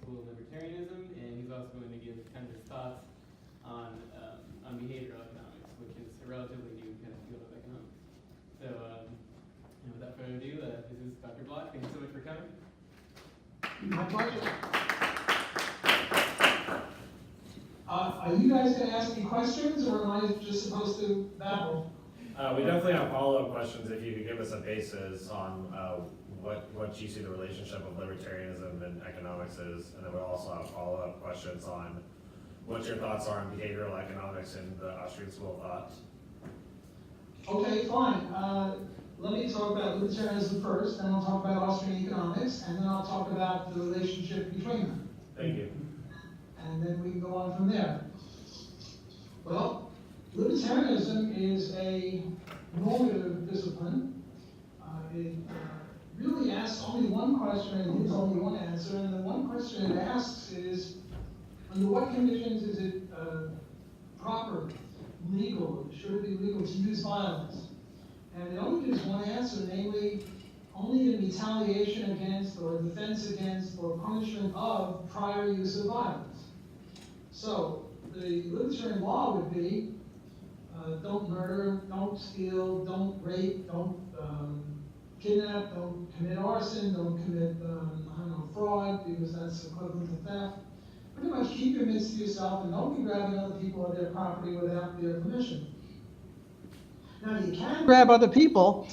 School of Libertarianism, and he's also going to give kind of his thoughts on behavioral economics, which is a relatively new kind of field of economics. So, and without further ado, this is Dr. Block. Thank you so much for coming. My pleasure. Are you guys going to ask me questions, or am I just supposed to babble? We definitely have follow-up questions if you could give us a basis on what you see the relationship of libertarianism and economics is, and then we'll also have follow-up questions on what your thoughts are on behavioral economics in the Austrian School of Thought. Okay, fine. Let me talk about libertarianism first, then I'll talk about Austrian economics, and then I'll talk about the relationship between them. Thank you. And then we can go on from there. Well, libertarianism is a normative discipline. It really asks only one question and gives only one answer, and the one question it asks is, under what conditions is it proper, legal, should it be legal to use violence? And it only gives one answer, namely, only in retaliation against or defense against or punishment of prior use of violence. So, the libertarian law would be, don't murder, don't steal, don't rape, don't kidnap, don't commit arson, don't commit fraud, because that's equivalent to theft. Pretty much keep your midst to yourself and don't be grabbing other people or their property without their permission. Now you can grab other people,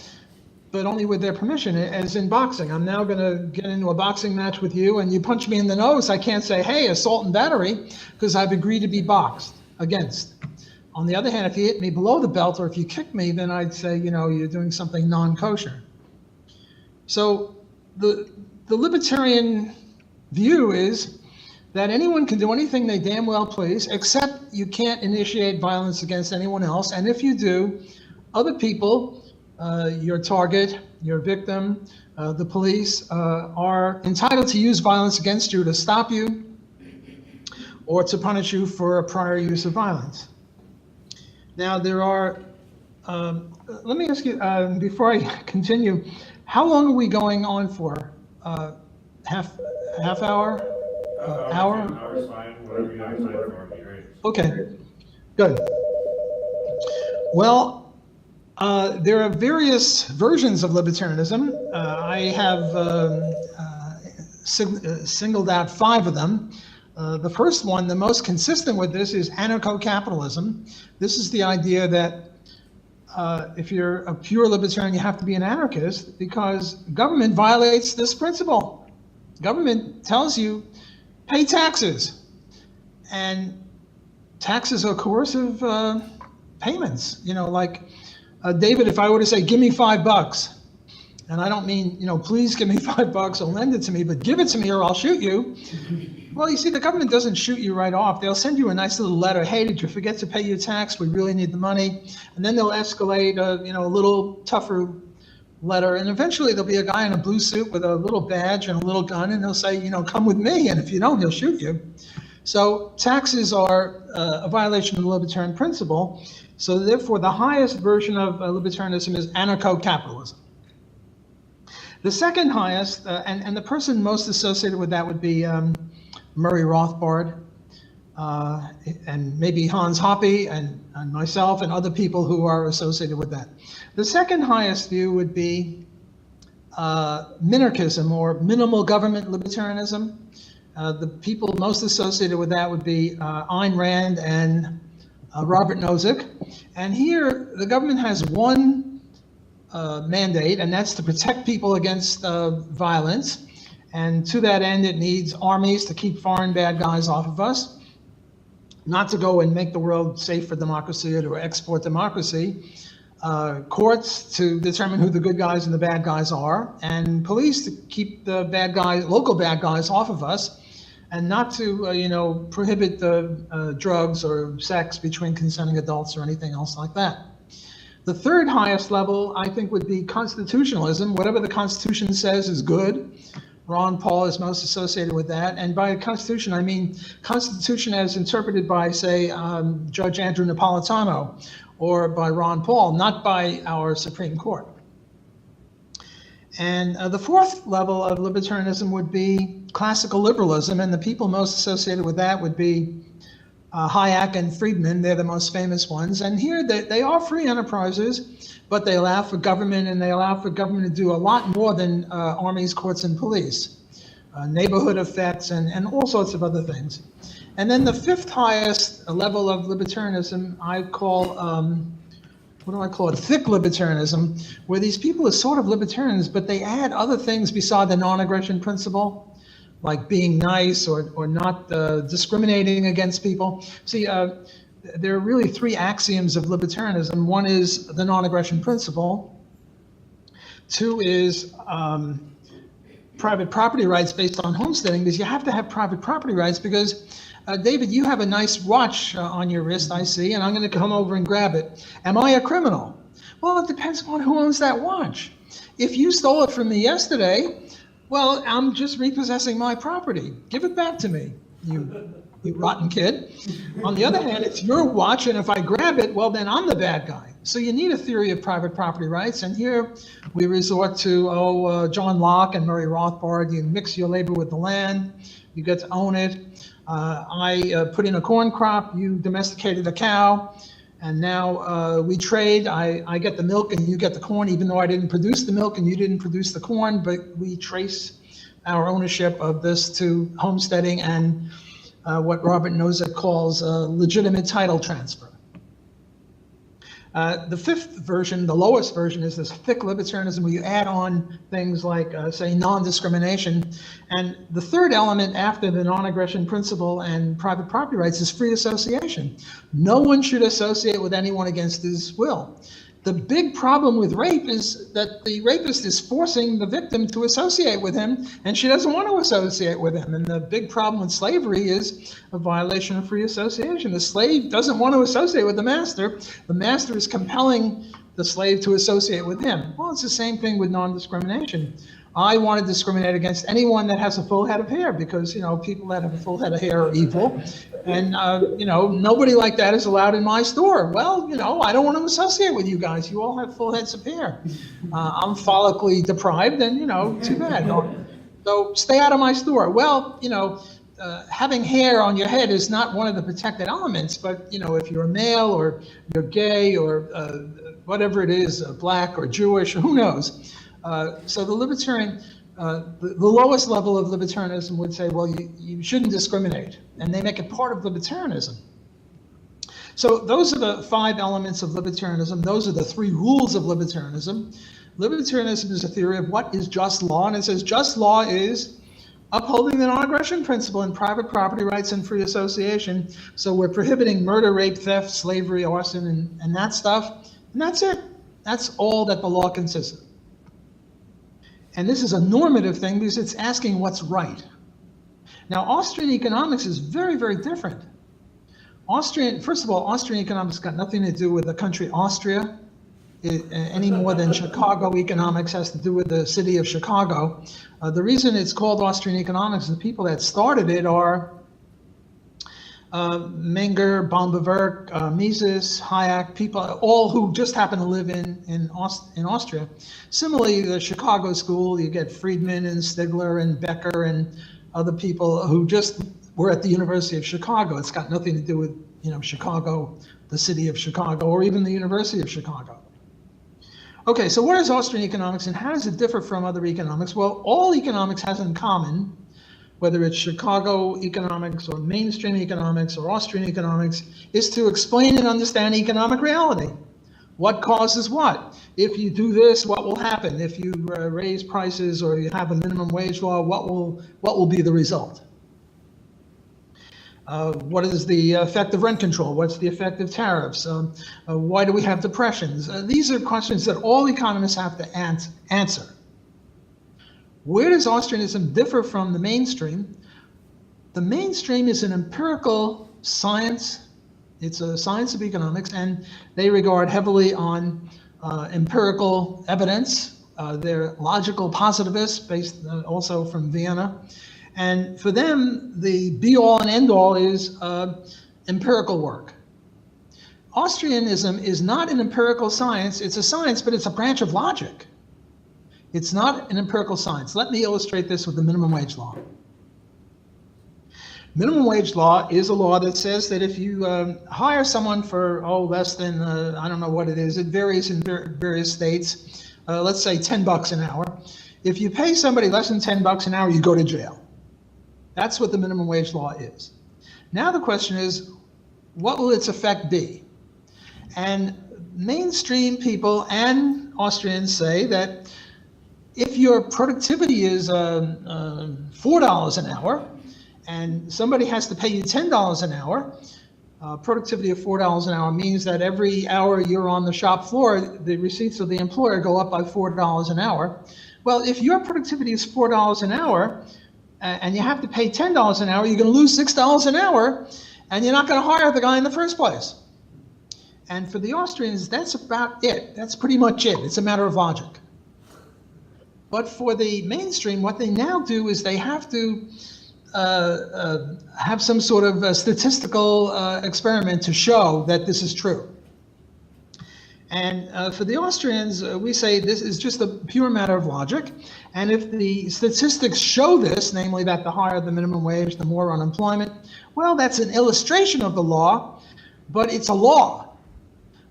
but only with their permission, as in boxing. I'm now going to get into a boxing match with you, and you punch me in the nose. I can't say, hey, assault and battery, because I've agreed to be boxed against. On the other hand, if you hit me below the belt or if you kick me, then I'd say, you know, you're doing something non-kosher. So the libertarian view is that anyone can do anything they damn well please, except you can't initiate violence against anyone else. And if you do, other people, your target, your victim, the police, are entitled to use violence against you to stop you or to punish you for a prior use of violence. Now there are, let me ask you, before I continue, how long are we going on for? Half hour? Hour? 2 hours fine, whatever you have time for would be great. Okay, good. Well, there are various versions of libertarianism. I have singled out 5 of them. The first one, the most consistent with this, is anarcho-capitalism. This is the idea that if you're a pure libertarian, you have to be an anarchist because government violates this principle. Government tells you, pay taxes. And taxes are coercive payments. You know, like, David, if I were to say, give me $5, and I don't mean, you know, please give me $5 or lend it to me, but give it to me or I'll shoot you. Well, you see, the government doesn't shoot you right off. They'll send you a nice little letter. Hey, did you forget to pay your tax? We really need the money. And then they'll escalate a little tougher letter. And eventually there'll be a guy in a blue suit with a little badge and a little gun, and he'll say, you know, come with me. And if you don't, he'll shoot you. So taxes are a violation of the libertarian principle. So therefore, the highest version of libertarianism is anarcho-capitalism. The second highest, and the person most associated with that would be Murray Rothbard, and maybe Hans Hoppe and myself and other people who are associated with that. The second highest view would be minarchism, or minimal government libertarianism. The people most associated with that would be Ayn Rand and Robert Nozick. And here, the government has one mandate, and that's to protect people against violence. And to that end, it needs armies to keep foreign bad guys off of us, not to go and make the world safe for democracy or to export democracy, courts to determine who the good guys and the bad guys are, and police to keep the bad guys, local bad guys, off of us, and not to, prohibit drugs or sex between consenting adults or anything else like that. The third highest level, I think, would be constitutionalism. Whatever the Constitution says is good. Ron Paul is most associated with that. And by Constitution, I mean Constitution as interpreted by, say, Judge Andrew Napolitano, or by Ron Paul, not by our Supreme Court. And the fourth level of libertarianism would be classical liberalism, and the people most associated with that would be Hayek and Friedman. They're the most famous ones. And here they are free enterprises, but they allow for government, and they allow for government to do a lot more than armies, courts, and police, neighborhood effects, and all sorts of other things. And then the fifth highest level of libertarianism I call, what do I call it? Thick libertarianism, where these people are sort of libertarians, but they add other things beside the non-aggression principle, like being nice or not discriminating against people. See, there are really three axioms of libertarianism. One is the non-aggression principle. Two is private property rights based on homesteading, because you have to have private property rights because, David, you have a nice watch on your wrist, I see, and I'm going to come over and grab it. Am I a criminal? Well, it depends on who owns that watch. If you stole it from me yesterday, well, I'm just repossessing my property. Give it back to me, you rotten kid. On the other hand, it's your watch, and if I grab it, well, then I'm the bad guy. So you need a theory of private property rights, and here we resort to, John Locke and Murray Rothbard. You mix your labor with the land, you get to own it. I put in a corn crop, you domesticated a cow, and now we trade. I get the milk and you get the corn, even though I didn't produce the milk and you didn't produce the corn, but we trace our ownership of this to homesteading and what Robert Nozick calls legitimate title transfer. The fifth version, the lowest version, is this thick libertarianism where you add on things like, say, non-discrimination. And the third element after the non-aggression principle and private property rights is free association. No one should associate with anyone against his will. The big problem with rape is that the rapist is forcing the victim to associate with him, and she doesn't want to associate with him. And the big problem with slavery is a violation of free association. The slave doesn't want to associate with the master. The master is compelling the slave to associate with him. Well, it's the same thing with non-discrimination. I want to discriminate against anyone that has a full head of hair because, people that have a full head of hair are evil. And, nobody like that is allowed in my store. Well, I don't want to associate with you guys. You all have full heads of hair. I'm follically deprived and, too bad. So stay out of my store. Well, having hair on your head is not one of the protected elements, but, if you're a male or you're gay or whatever it is, black or Jewish, or who knows. So the libertarian, the lowest level of libertarianism would say, well, you shouldn't discriminate, and they make it part of libertarianism. So those are the 5 elements of libertarianism. Those are the 3 rules of libertarianism. Libertarianism is a theory of what is just law, and it says just law is upholding the non-aggression principle and private property rights and free association. So we're prohibiting murder, rape, theft, slavery, arson, and that stuff, and that's it. That's all that the law consists of. And this is a normative thing because it's asking what's right. Now, Austrian economics is very, very different. First of all, Austrian economics got nothing to do with the country Austria, any more than Chicago economics has to do with the city of Chicago. The reason it's called Austrian economics, the people that started it are Menger, Baum-Bevere, Mises, Hayek, people, all who just happen to live in Austria. Similarly, the Chicago school, you get Friedman and Stigler and Becker and other people who just were at the University of Chicago. It's got nothing to do with, Chicago, the city of Chicago, or even the University of Chicago. Okay, so what is Austrian economics and how does it differ from other economics? Well, all economics has in common, whether it's Chicago economics or mainstream economics or Austrian economics, is to explain and understand economic reality. What causes what? If you do this, what will happen? If you raise prices or you have a minimum wage law, what will be the result? What is the effect of rent control? What's the effect of tariffs? Why do we have depressions? These are questions that all economists have to answer. Where does Austrianism differ from the mainstream? The mainstream is an empirical science. It's a science of economics, and they regard heavily on empirical evidence. They're logical positivists, based also from Vienna. And for them, the be-all and end-all is empirical work. Austrianism is not an empirical science. It's a science, but it's a branch of logic. It's not an empirical science. Let me illustrate this with the minimum wage law. Minimum wage law is a law that says that if you hire someone for, less than, I don't know what it is, it varies in various states, let's say $10 an hour. If you pay somebody less than $10 an hour, you go to jail. That's what the minimum wage law is. Now the question is, what will its effect be? And mainstream people and Austrians say that if your productivity is $4 an hour, and somebody has to pay you $10 an hour, productivity of $4 an hour means that every hour you're on the shop floor, the receipts of the employer go up by $4 an hour. Well, if your productivity is $4 an hour, and you have to pay $10 an hour, you're going to lose $6 an hour, and you're not going to hire the guy in the first place. And for the Austrians, that's about it. That's pretty much it. It's a matter of logic. But for the mainstream, what they now do is they have to have some sort of statistical experiment to show that this is true. And for the Austrians, we say this is just a pure matter of logic. And if the statistics show this, namely that the higher the minimum wage, the more unemployment, well, that's an illustration of the law, but it's a law.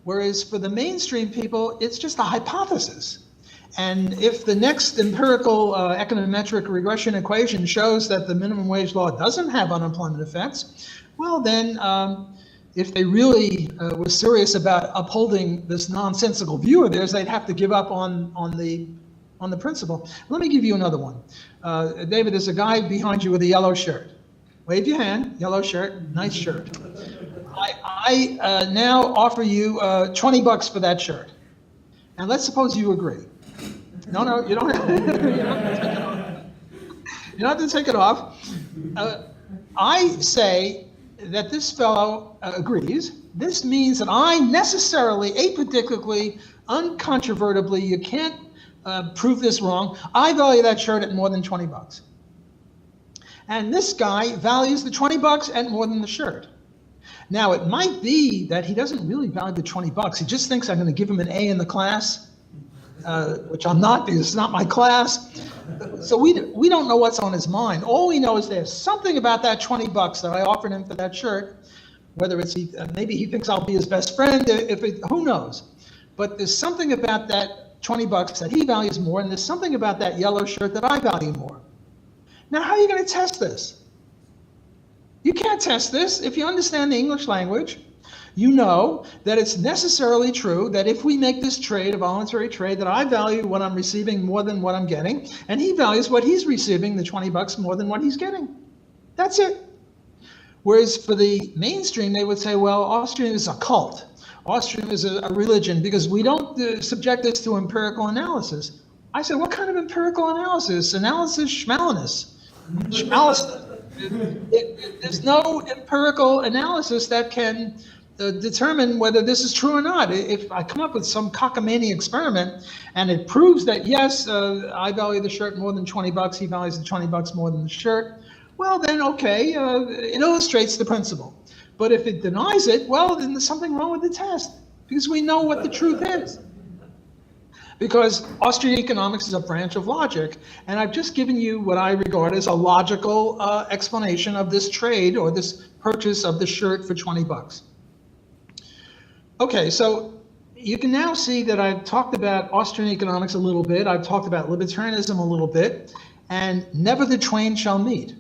Whereas for the mainstream people, it's just a hypothesis. And if the next empirical econometric regression equation shows that the minimum wage law doesn't have unemployment effects, well then, if they really were serious about upholding this nonsensical view of theirs, they'd have to give up on the principle. Let me give you another one. David, there's a guy behind you with a yellow shirt. Wave your hand, yellow shirt, nice shirt. I now offer you $20 for that shirt. And let's suppose you agree. No, you don't have to take it off. You don't have to take it off. I say that this fellow agrees. This means that I necessarily, apodictically, uncontrovertibly, you can't prove this wrong, I value that shirt at more than $20. And this guy values the $20 at more than the shirt. Now, it might be that he doesn't really value the $20. He just thinks I'm going to give him an A in the class. Which I'm not, because it's not my class. So we don't know what's on his mind. All we know is there's something about that $20 that I offered him for that shirt, whether it's maybe he thinks I'll be his best friend, who knows. But there's something about that $20 that he values more, and there's something about that yellow shirt that I value more. Now, how are you going to test this? You can't test this. If you understand the English language, you know that it's necessarily true that if we make this trade, a voluntary trade, that I value what I'm receiving more than what I'm getting, and he values what he's receiving, the $20, more than what he's getting. That's it. Whereas for the mainstream, they would say, well, Austrian is a cult. Austrian is a religion, because we don't subject this to empirical analysis. I said, what kind of empirical analysis? Analysis schmalinus. There's no empirical analysis that can determine whether this is true or not. If I come up with some cockamamie experiment and it proves that yes, I value the shirt more than $20, he values the $20 more than the shirt, well then okay, it illustrates the principle. But if it denies it, well then there's something wrong with the test, because we know what the truth is. Because Austrian economics is a branch of logic, and I've just given you what I regard as a logical explanation of this trade or this purchase of the shirt for $20. Okay, so you can now see that I've talked about Austrian economics a little bit, I've talked about libertarianism a little bit, and never the twain shall meet.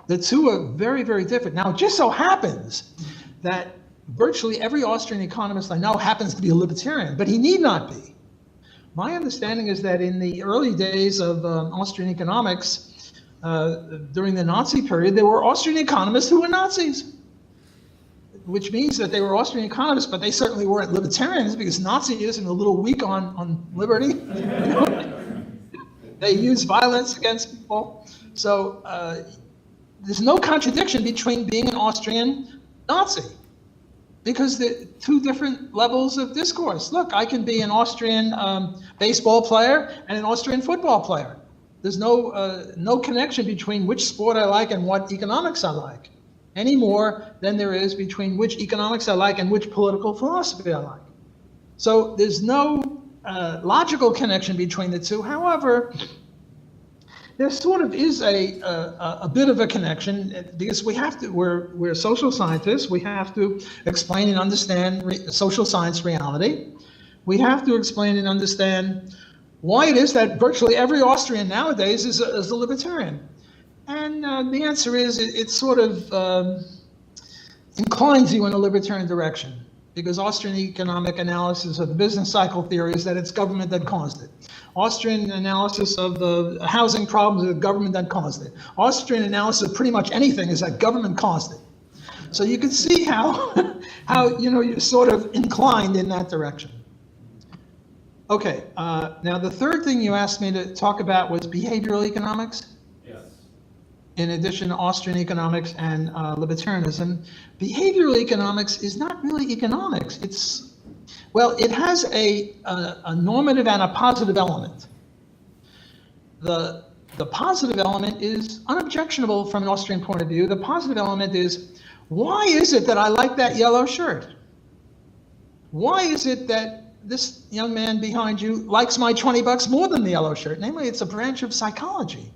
The two are very, very different. Now, it just so happens that virtually every Austrian economist I know happens to be a libertarian, but he need not be. My understanding is that in the early days of Austrian economics, during the Nazi period, there were Austrian economists who were Nazis, which means that they were Austrian economists, but they certainly weren't libertarians, because Nazism a little weak on liberty. They use violence against people. So there's no contradiction between being an Austrian Nazi, because they're two different levels of discourse. Look, I can be an Austrian baseball player and an Austrian football player. There's no connection between which sport I like and what economics I like, any more than there is between which economics I like and which political philosophy I like. So there's no logical connection between the two. However, there sort of is a bit of a connection because we have to, we're social scientists. We have to explain and understand social science reality. We have to explain and understand why it is that virtually every Austrian nowadays is a libertarian. And the answer is it sort of inclines you in a libertarian direction, because Austrian economic analysis of the business cycle theory is that it's government that caused it. Austrian analysis of the housing problems is the government that caused it. Austrian analysis of pretty much anything is that government caused it. So you can see how, you're sort of inclined in that direction. Okay, now the third thing you asked me to talk about was behavioral economics. Yes. In addition to Austrian economics and libertarianism. Behavioral economics is not really economics. It has a normative and a positive element. The positive element is unobjectionable from an Austrian point of view. The positive element is, why is it that I like that yellow shirt? Why is it that this young man behind you likes my $20 more than the yellow shirt? Namely, it's a branch of psychology.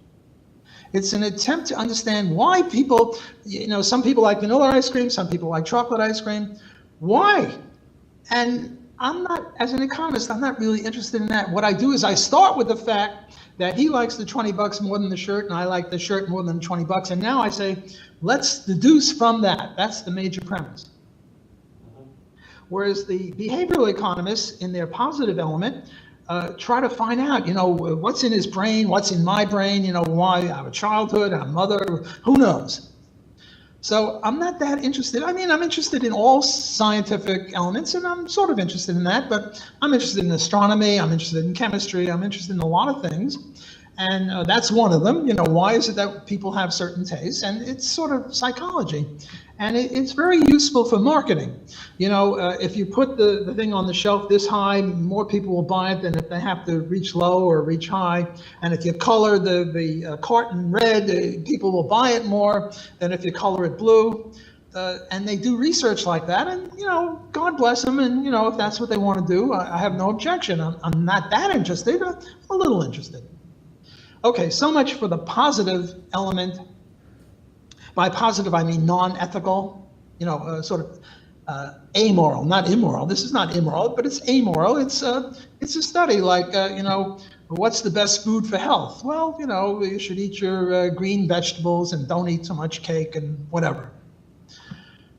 It's an attempt to understand why people, some people like vanilla ice cream, some people like chocolate ice cream. Why? And I'm not, as an economist, I'm not really interested in that. What I do is I start with the fact that he likes the $20 more than the shirt, and I like the shirt more than $20. And now I say, let's deduce from that. That's the major premise. Whereas the behavioral economists, in their positive element, try to find out, what's in his brain, what's in my brain, why I have a childhood, a mother, who knows? So I'm not that interested. I mean, I'm interested in all scientific elements, and I'm sort of interested in that, but I'm interested in astronomy, I'm interested in chemistry, I'm interested in a lot of things. And that's one of them. Why is it that people have certain tastes? And it's sort of psychology. And it's very useful for marketing. If you put the thing on the shelf this high, more people will buy it than if they have to reach low or reach high. And if you color the carton red, people will buy it more than if you color it blue. And they do research like that. And, God bless them. And, if that's what they want to do, I have no objection. I'm not that interested, but a little interested. Okay, so much for the positive element. By positive, I mean non-ethical, sort of amoral, not immoral. This is not immoral, but it's amoral. It's a study like, what's the best food for health? Well, you should eat your green vegetables and don't eat so much cake and whatever.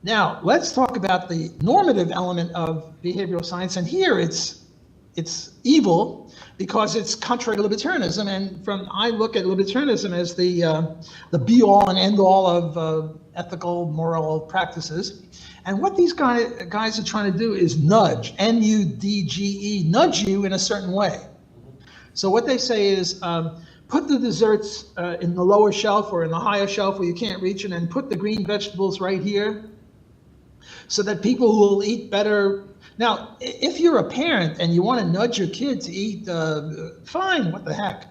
Now, let's talk about the normative element of behavioral science. And here it's evil, because it's contrary to libertarianism, and I look at libertarianism as the be-all and end-all of ethical, moral practices. And what these guys are trying to do is nudge, N-U-D-G-E, nudge you in a certain way. So what they say is, put the desserts in the lower shelf or in the higher shelf where you can't reach it, and put the green vegetables right here, so that people will eat better. Now, if you're a parent and you want to nudge your kid to eat, fine, what the heck?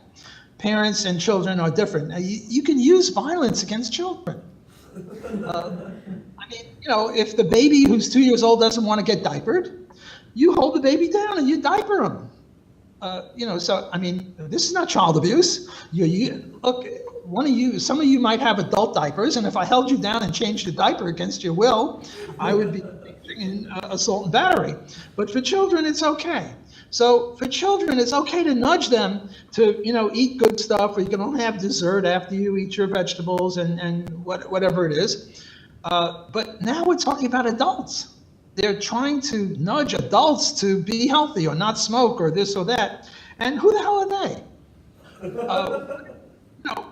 Parents and children are different. You can use violence against children. If the baby who's 2 years old doesn't want to get diapered, you hold the baby down and you diaper him. This is not child abuse. Look, some of you might have adult diapers, and if I held you down and changed the diaper against your will, I would be in assault and battery. But for children, it's okay. So for children, it's okay to nudge them to, eat good stuff, or you can only have dessert after you eat your vegetables and whatever it is. But now we're talking about adults. They're trying to nudge adults to be healthy or not smoke or this or that. And who the hell are they?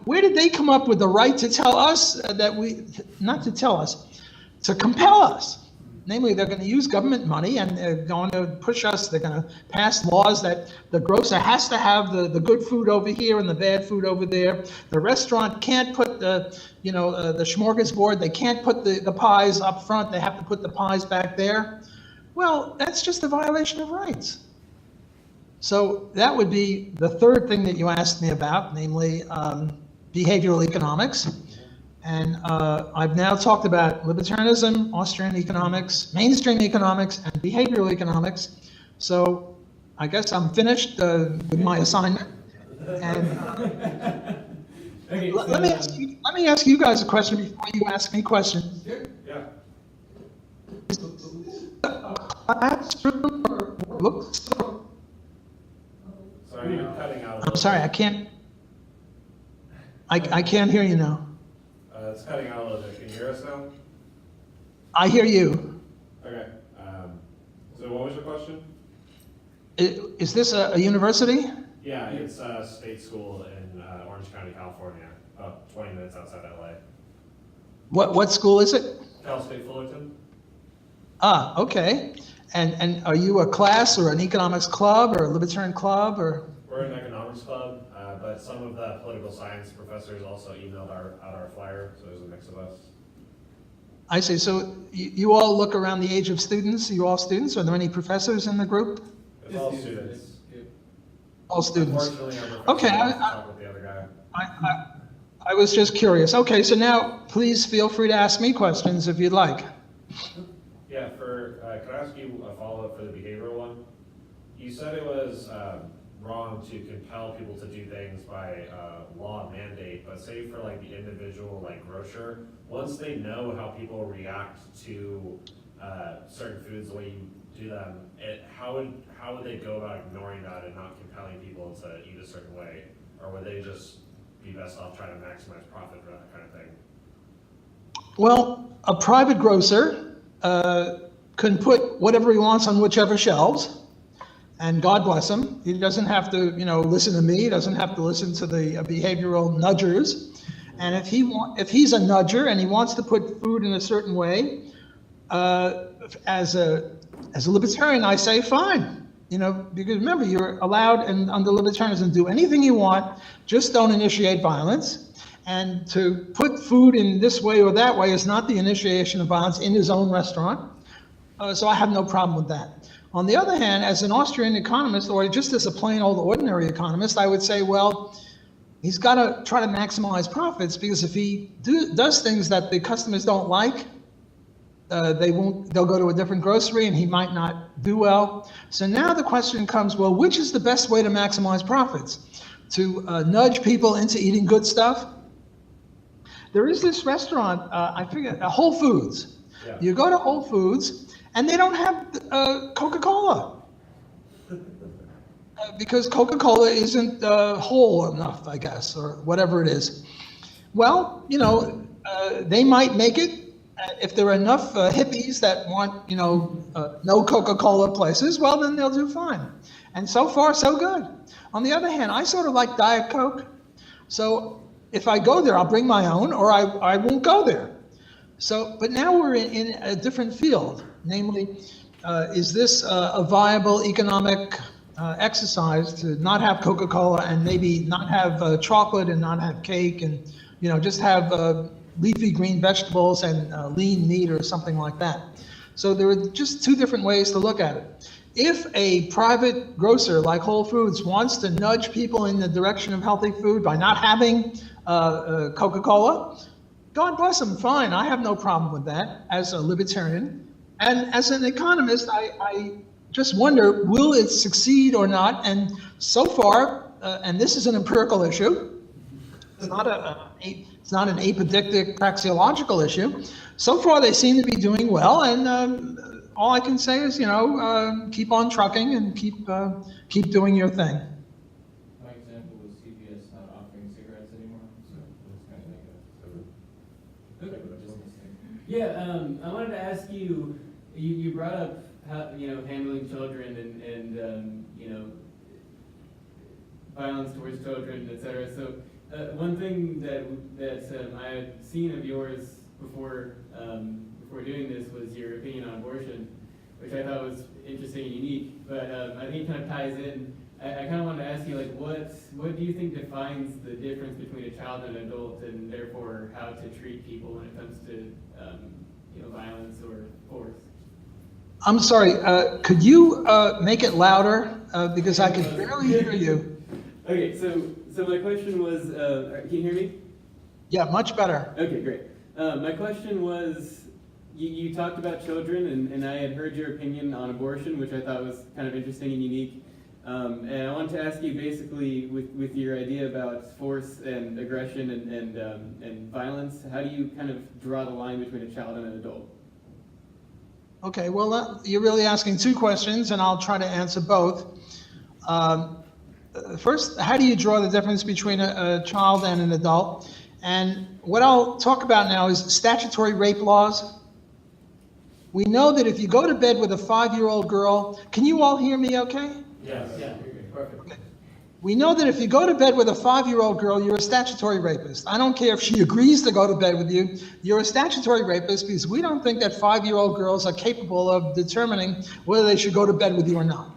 Where did they come up with the right to tell us to compel us? Namely, they're going to use government money, and they're going to push us. They're going to pass laws that the grocer has to have the good food over here and the bad food over there. The restaurant can't put the smorgasbord. They can't put the pies up front. They have to put the pies back there. Well, that's just a violation of rights. So that would be the third thing that you asked me about, namely behavioral economics. And I've now talked about libertarianism, Austrian economics, mainstream economics, and behavioral economics. So I guess I'm finished with my assignment. And Okay, let me ask you guys a question before you ask me questions. sure. Yeah. Classroom or looks? Sorry, you're cutting out a I'm little sorry, bit. I can't hear you now. It's cutting out a little bit. Can you hear us now? I hear you. Okay. So what was your question? Is this a university? Yeah, it's a state school in Orange County, California, about 20 minutes outside LA. What school is it? Cal State Fullerton? Ah, okay. And are you a class or an economics club or a libertarian club or? We're an economics club, but some of the political science professors also emailed out our flyer, so there's a mix of us. I see. So you all look around the age of students? You all students? Are there any professors in the group? It's all students. Yeah. All students. Unfortunately, our professor Okay, wants to talk with the other guy. I was just curious. Okay, so now please feel free to ask me questions if you'd like. Yeah, could I ask you a follow-up for the behavioral one? You said it was wrong to compel people to do things by law mandate, but say for like the individual like grocer, once they know how people react to certain foods the way you do them, how would they go about ignoring that and not compelling people to eat a certain way? Or would they just be best off trying to maximize profit for that kind of thing? Well, a private grocer can put whatever he wants on whichever shelves, and God bless him. He doesn't have to, listen to me. He doesn't have to listen to the behavioral nudgers. And if he's a nudger and he wants to put food in a certain way, as a libertarian, I say fine. Because remember, you're allowed under libertarianism to do anything you want, just don't initiate violence. And to put food in this way or that way is not the initiation of violence in his own restaurant. So I have no problem with that. On the other hand, as an Austrian economist, or just as a plain old ordinary economist, I would say, well, he's got to try to maximize profits, because if he does things that the customers don't like, they'll go to a different grocery and he might not do well. So now the question comes, well, which is the best way to maximize profits? To nudge people into eating good stuff? There is this restaurant, I forget, Whole Foods. Yeah. You go to Whole Foods and they don't have Coca-Cola. Because Coca-Cola isn't whole enough, I guess, or whatever it is. Well, they might make it. If there are enough hippies that want, no Coca-Cola places, well, then they'll do fine. And so far, so good. On the other hand, I sort of like Diet Coke. So if I go there, I'll bring my own, or I won't go there. So, but now we're in a different field. Namely, is this a viable economic exercise to not have Coca-Cola and maybe not have chocolate and not have cake and, just have leafy green vegetables and lean meat or something like that. So there are just two different ways to look at it. If a private grocer like Whole Foods wants to nudge people in the direction of healthy food by not having Coca-Cola, God bless them, fine. I have no problem with that as a libertarian. And as an economist, I just wonder, will it succeed or not? And so far, and this is an empirical issue, it's not an apodictic praxeological issue. So far, they seem to be doing well, and all I can say is, keep on trucking and keep doing your thing. My example was CVS not offering cigarettes anymore, so it's kind of like a Yeah, I wanted to ask you. You brought up how, handling children and violence towards children, etc. So one thing that I had seen of yours before doing this was your opinion on abortion, which I thought was interesting and unique. But I think it kind of ties in. I kind of wanted to ask you, like, what do you think defines the difference between a child and an adult, and therefore how to treat people when it comes to violence or force? I'm sorry, could you make it louder? Because I can barely hear you. Okay, so my question was, can you hear me? Yeah, much better. Okay, great. My question was, you talked about children, and I had heard your opinion on abortion, which I thought was kind of interesting and unique. And I wanted to ask you basically with your idea about force and aggression and violence, how do you kind of draw the line between a child and an adult? Okay, well, you're really asking two questions, and I'll try to answer both. First, how do you draw the difference between a child and an adult? And what I'll talk about now is statutory rape laws. We know that if you go to bed with a 5-year-old girl, can you all hear me okay? Yes. Yeah, perfect. Okay. We know that if you go to bed with a 5-year-old girl, you're a statutory rapist. I don't care if she agrees to go to bed with you, you're a statutory rapist because we don't think that 5-year-old girls are capable of determining whether they should go to bed with you or not.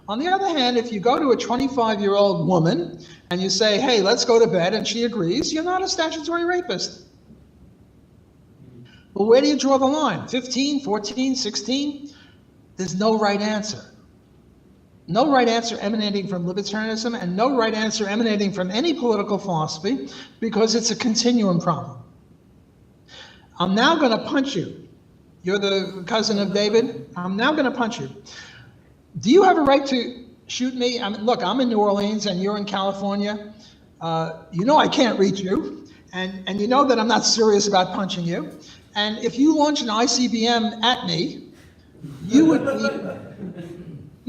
On the other hand, if you go to a 25-year-old woman and you say, hey, let's go to bed, and she agrees, you're not a statutory rapist. Well, where do you draw the line? 15, 14, 16? There's no right answer. No right answer emanating from libertarianism and no right answer emanating from any political philosophy because it's a continuum problem. I'm now going to punch you. You're the cousin of David. I'm now going to punch you. Do you have a right to shoot me? I mean, look, I'm in New Orleans and you're in California. You know I can't reach you. And you know that I'm not serious about punching you. And if you launch an ICBM at me, you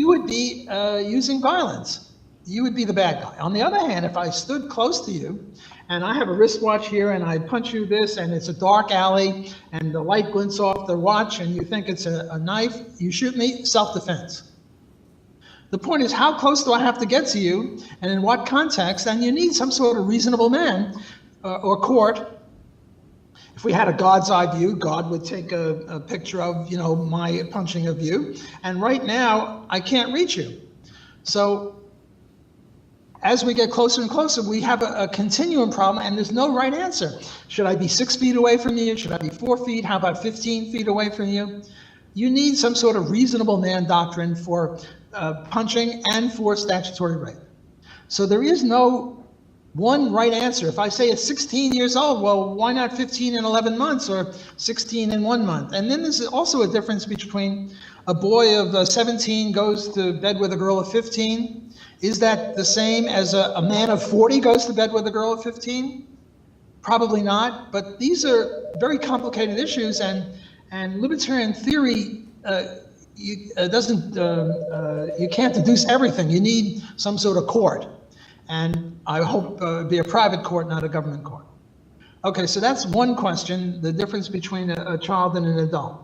would be using violence. You would be the bad guy. On the other hand, if I stood close to you and I have a wristwatch here and I punch you this and it's a dark alley and the light glints off the watch and you think it's a knife, you shoot me, self-defense. The point is, how close do I have to get to you and in what context? And you need some sort of reasonable man or court. If we had a God's eye view, God would take a picture of, my punching of you. And right now, I can't reach you. So as we get closer and closer, we have a continuum problem, and there's no right answer. Should I be 6 feet away from you? Should I be 4 feet? How about 15 feet away from you? You need some sort of reasonable man doctrine for punching and for statutory rape. So there is no one right answer. If I say it's 16 years old, well, why not 15 and 11 months or 16 and 1 month? And then there's also a difference between a boy of 17 goes to bed with a girl of 15. Is that the same as a man of 40 goes to bed with a girl of 15? Probably not, but these are very complicated issues, and libertarian theory you can't deduce everything. You need some sort of court. And I hope it'd be a private court, not a government court. Okay, so that's one question, the difference between a child and an adult.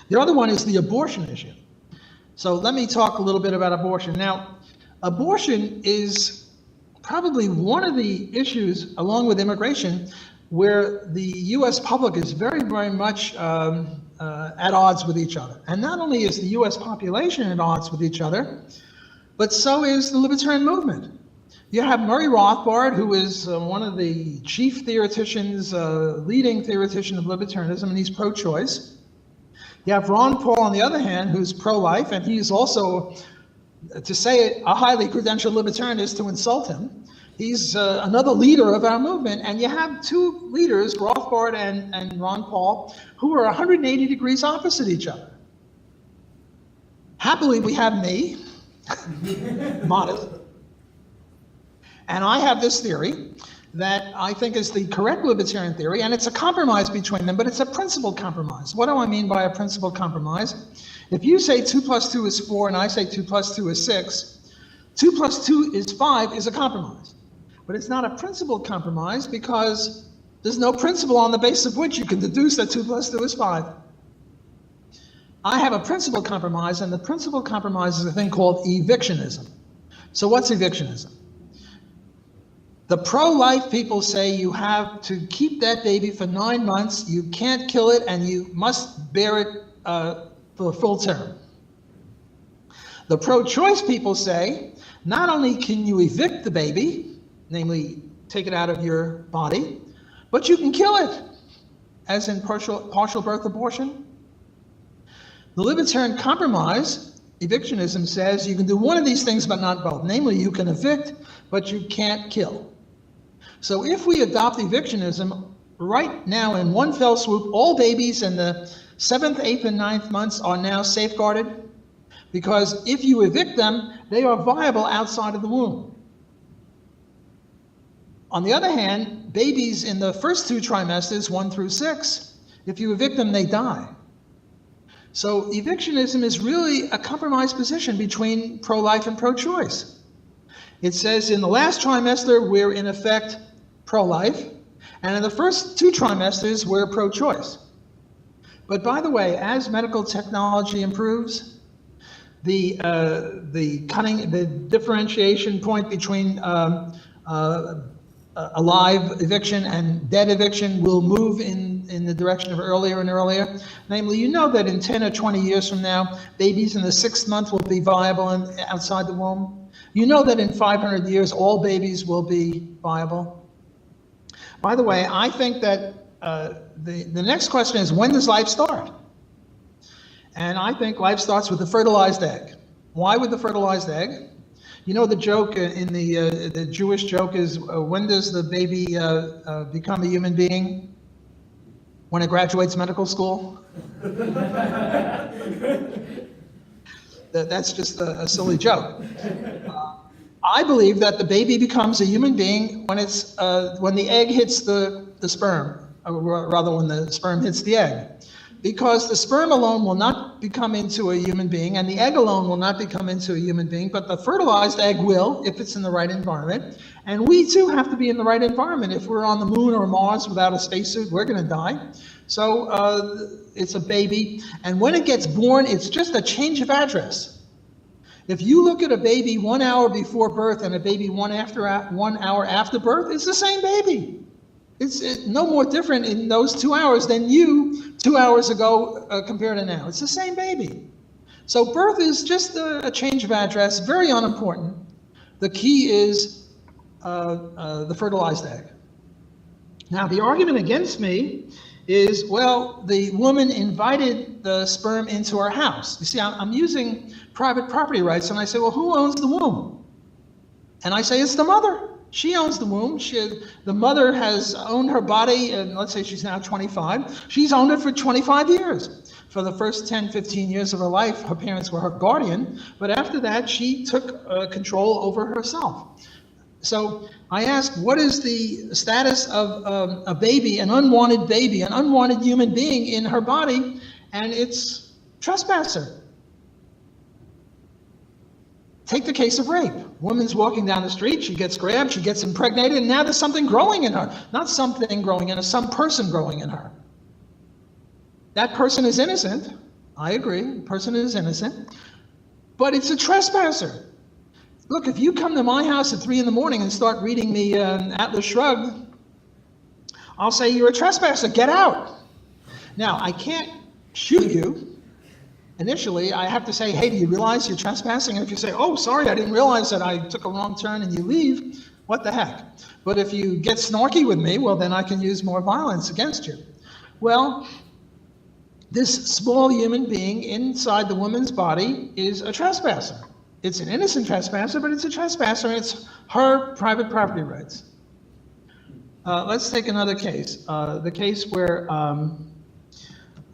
The other one is the abortion issue. So let me talk a little bit about abortion. Now, abortion is probably one of the issues, along with immigration, where the U.S. public is very, very much at odds with each other. And not only is the U.S. population at odds with each other, but so is the libertarian movement. You have Murray Rothbard, who is one of the chief theoreticians, leading theoretician of libertarianism, and he's pro-choice. You have Ron Paul, on the other hand, who's pro-life, and he's also, to say a highly credentialed libertarian is to insult him. He's another leader of our movement, and you have two leaders, Rothbard and Ron Paul, who are 180 degrees opposite each other. Happily, we have me, modest, and I have this theory that I think is the correct libertarian theory, and it's a compromise between them, but it's a principled compromise. What do I mean by a principled compromise? If you say 2 + 2 is 4 and I say 2 + 2 is 6, 2 + 2 is 5 is a compromise. But it's not a principled compromise because there's no principle on the basis of which you can deduce that 2 + 2 is 5. I have a principled compromise, and the principled compromise is a thing called evictionism. So what's evictionism? The pro-life people say you have to keep that baby for 9 months, you can't kill it, and you must bear it for full term. The pro-choice people say not only can you evict the baby, namely take it out of your body, but you can kill it, as in partial birth abortion. The libertarian compromise, evictionism, says you can do one of these things but not both. Namely, you can evict, but you can't kill. So if we adopt evictionism, right now in one fell swoop, all babies in the 7th, 8th, and 9th months are now safeguarded. because if you evict them, they are viable outside of the womb. On the other hand, babies in the first 2 trimesters, 1 through 6, if you evict them, they die. So evictionism is really a compromise position between pro-life and pro-choice. It says in the last trimester, we're in effect pro-life, and in the first 2 trimesters, we're pro-choice. But by the way, as medical technology improves, the differentiation point between alive eviction and dead eviction will move in the direction of earlier and earlier. Namely, you know that in 10 or 20 years from now, babies in the 6th month will be viable outside the womb. You know that in 500 years, all babies will be viable. By the way, I think that the next question is, when does life start? And I think life starts with the fertilized egg. Why with the fertilized egg? You know, the joke in the Jewish joke is, when does the baby become a human being? When it graduates medical school? That's just a silly joke. I believe that the baby becomes a human being when the egg hits the sperm, or rather when the sperm hits the egg. Because the sperm alone will not become into a human being, and the egg alone will not become into a human being, but the fertilized egg will, if it's in the right environment. And we too have to be in the right environment. If we're on the moon or Mars without a spacesuit, we're gonna die. So it's a baby, and when it gets born, it's just a change of address. If you look at a baby 1 hour before birth and a baby 1 hour after birth, it's the same baby. It's no more different in those 2 hours than you 2 hours ago compared to now. It's the same baby. So birth is just a change of address, very unimportant. The key is the fertilized egg. Now, the argument against me is, well, the woman invited the sperm into her house. You see, I'm using private property rights, and I say, well, who owns the womb? And I say, it's the mother. She owns the womb. The mother has owned her body, and let's say she's now 25. She's owned it for 25 years. For the first 10, 15 years of her life, her parents were her guardian, but after that, she took control over herself. So I ask, what is the status of a baby, an unwanted human being in her body, and it's trespasser. Take the case of rape. Woman's walking down the street, she gets grabbed, she gets impregnated, and now there's something growing in her. Not something growing in her, some person growing in her. That person is innocent. I agree, the person is innocent. But it's a trespasser. Look, if you come to my house at 3 in the morning and start reading me Atlas Shrugged, I'll say you're a trespasser, get out. Now, I can't shoot you. Initially, I have to say, hey, do you realize you're trespassing? And if you say, oh, sorry, I didn't realize that I took a wrong turn, and you leave, what the heck? But if you get snarky with me, well, then I can use more violence against you. Well, this small human being inside the woman's body is a trespasser. It's an innocent trespasser, but it's a trespasser, and it's her private property rights. Let's take another case. The case where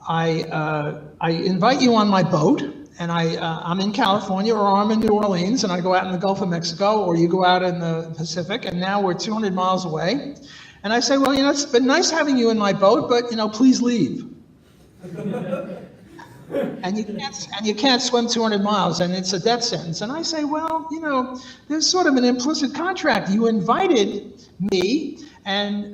I invite you on my boat, and I'm in California, or I'm in New Orleans, and I go out in the Gulf of Mexico, or you go out in the Pacific, and now we're 200 miles away. And I say, well, you know, it's been nice having you in my boat, but, you know, please leave. And you can't swim 200 miles, and it's a death sentence. And I say, well, you know, there's sort of an implicit contract. You invited me, and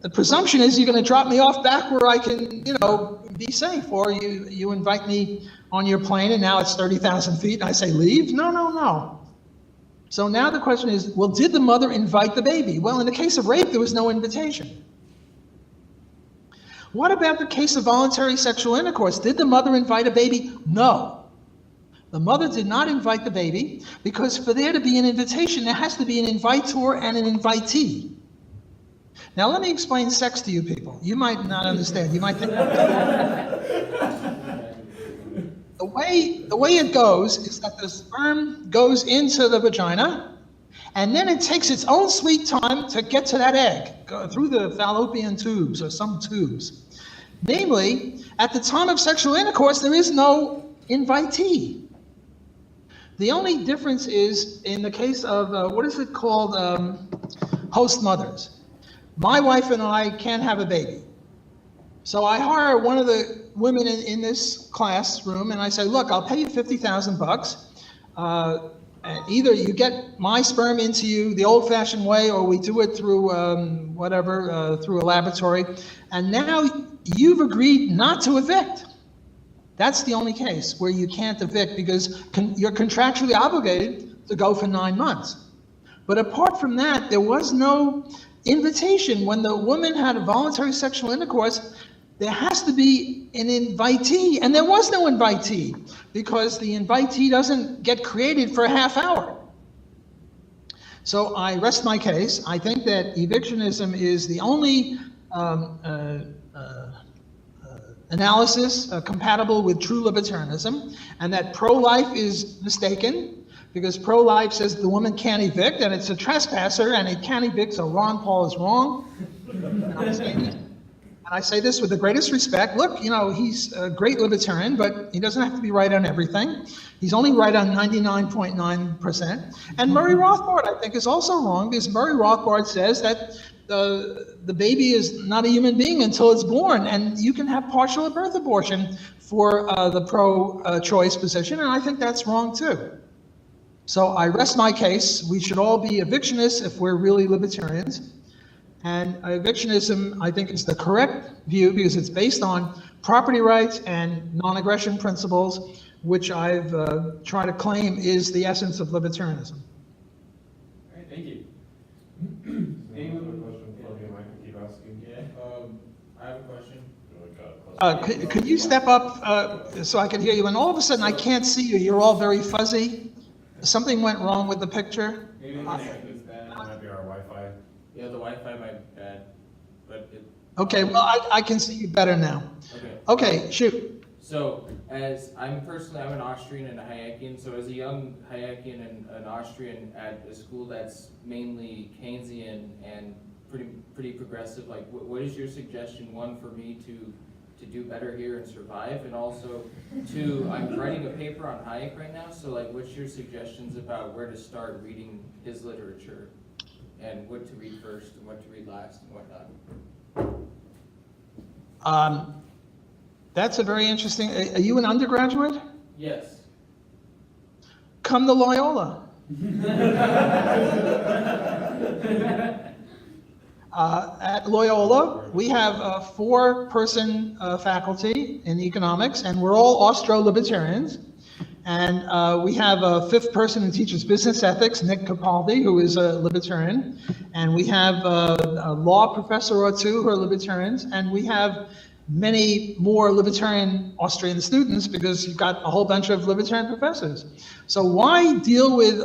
the presumption is you're going to drop me off back where I can, you know, be safe. Or you invite me on your plane, and now it's 30,000 feet, and I say, leave? No, no, no. So now the question is, well, did the mother invite the baby? Well, in the case of rape, there was no invitation. What about the case of voluntary sexual intercourse? Did the mother invite a baby? No. The mother did not invite the baby, because for there to be an invitation, there has to be an invitor and an invitee. Now let me explain sex to you people. You might not understand. You might think the way it goes is that the sperm goes into the vagina, and then it takes its own sweet time to get to that egg, go through the fallopian tubes or some tubes. Namely, at the time of sexual intercourse, there is no invitee. The only difference is in the case of, what is it called, host mothers. My wife and I can't have a baby. So I hire one of the women in this classroom and I say, look, I'll pay you 50,000 bucks. Either you get my sperm into you the old-fashioned way, or we do it through through a laboratory. And now you've agreed not to evict. That's the only case where you can't evict because you're contractually obligated to go for 9 months. But apart from that, there was no invitation. When the woman had a voluntary sexual intercourse, there has to be an invitee, and there was no invitee because the invitee doesn't get created for a half hour. So I rest my case. I think that evictionism is the only analysis compatible with true libertarianism, and that pro-life is mistaken because pro-life says the woman can't evict and it's a trespasser and it can't evict, so Ron Paul is wrong. And I say this with the greatest respect. Look, you know, he's a great libertarian, but he doesn't have to be right on everything. He's only right on 99.9%. And Murray Rothbard, I think, is also wrong because Murray Rothbard says that the baby is not a human being until it's born, and you can have partial birth abortion for the pro-choice position, and I think that's wrong too. So I rest my case. We should all be evictionists if we're really libertarians. And evictionism, I think, is the correct view because it's based on property rights and non-aggression principles, which I've tried to claim is the essence of libertarianism. All right, thank you. Anyone? Question for him? I can keep asking. Yeah. I have a question. Could you step up so I can hear you? And all of a sudden, I can't see you. You're all very fuzzy. Something went wrong with the picture. Maybe the connection is bad. That might be our Wi-Fi. Yeah, the Wi-Fi might be bad, but it. Okay, well, I can see you better now. Okay. Okay, shoot. So, I'm an Austrian and a Hayekian, so as a young Hayekian and an Austrian at a school that's mainly Keynesian and pretty progressive, like, what is your suggestion, one, for me to do better here and survive, and also, two, I'm writing a paper on Hayek right now, so, like, what's your suggestions about where to start reading his literature, and what to read first, and what to read last, and whatnot? That's a very interesting. Are you an undergraduate? Yes. Come to Loyola. At Loyola, we have a 4-person faculty in economics, and we're all Austro-libertarians. And we have a 5th person who teaches business ethics, Nick Capaldi, who is a libertarian. And we have a law professor or two who are libertarians. And we have many more libertarian Austrian students because you've got a whole bunch of libertarian professors. So why deal with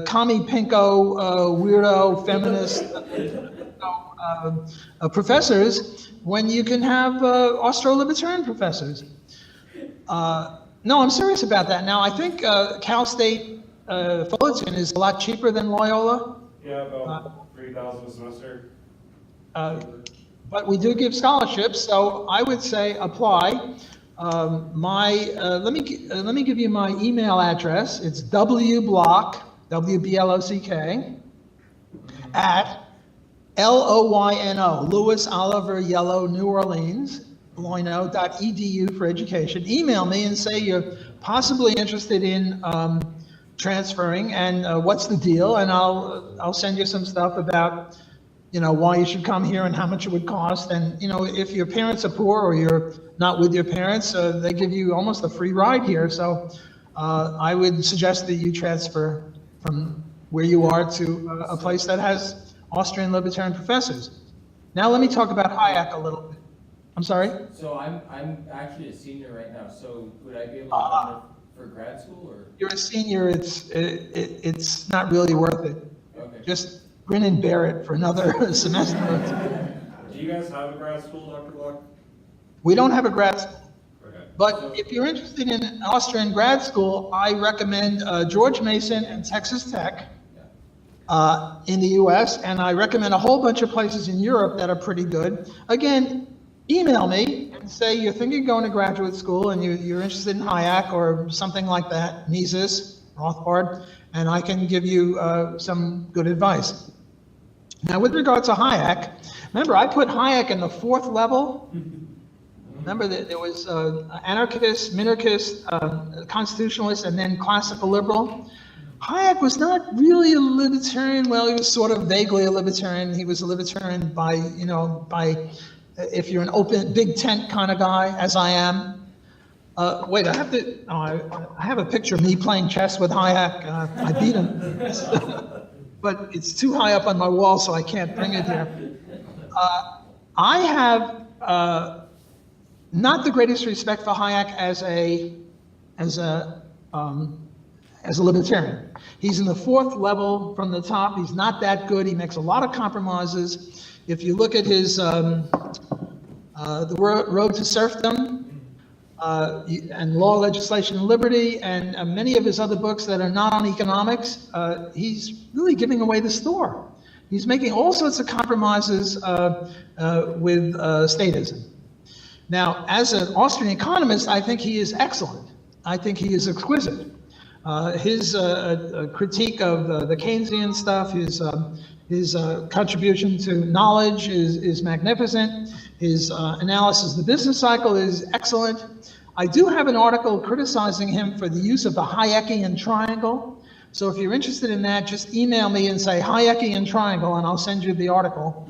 commie pinko, weirdo, feminist professors when you can have Austro-libertarian professors? No, I'm serious about that. Now, I think Cal State Fullerton is a lot cheaper than Loyola. Yeah, about $3,000 a semester. But we do give scholarships, so I would say apply. Let me give you my email address. It's wblock, WBLOCK, at LOYNO, Louis Oliver Yellow, New Orleans, loyno.edu for education. Email me and say you're possibly interested in transferring and what's the deal, and I'll send you some stuff about, you know, why you should come here and how much it would cost. And, you know, if your parents are poor or you're not with your parents, they give you almost a free ride here. So I would suggest that you transfer from where you are to a place that has Austrian libertarian professors. Now let me talk about Hayek a little bit. I'm sorry? So I'm actually a senior right now, so would I be able to come for grad school, or? You're a senior, it's not really worth it. Okay. Just grin and bear it for another semester. Do you guys have a grad school, Dr. Block? We don't have a grad school. Okay. But if you're interested in Austrian grad school, I recommend George Mason and Texas Tech in the US, and I recommend a whole bunch of places in Europe that are pretty good. Again, email me and say you're thinking of going to graduate school and you're interested in Hayek or something like that, Mises, Rothbard, and I can give you some good advice. Now, with regard to Hayek, remember I put Hayek in the 4th level. Remember that there was anarchist, minarchist, constitutionalist, and then classical liberal. Hayek was not really a libertarian. Well, he was sort of vaguely a libertarian. He was a libertarian by, if you're an open, big tent kind of guy, as I am. Wait, I have a picture of me playing chess with Hayek. I beat him, but it's too high up on my wall, so I can't bring it here. I have not the greatest respect for Hayek as a libertarian. He's in the 4th level from the top. He's not that good. He makes a lot of compromises. If you look at his The Road to Serfdom and Law, Legislation, and Liberty, and many of his other books that are not on economics, he's really giving away the store. He's making all sorts of compromises with statism. Now, as an Austrian economist, I think he is excellent. I think he is exquisite. His critique of the Keynesian stuff, his contribution to knowledge is magnificent. His analysis of the business cycle is excellent. I do have an article criticizing him for the use of the Hayekian triangle. So if you're interested in that, just email me and say Hayekian triangle, and I'll send you the article.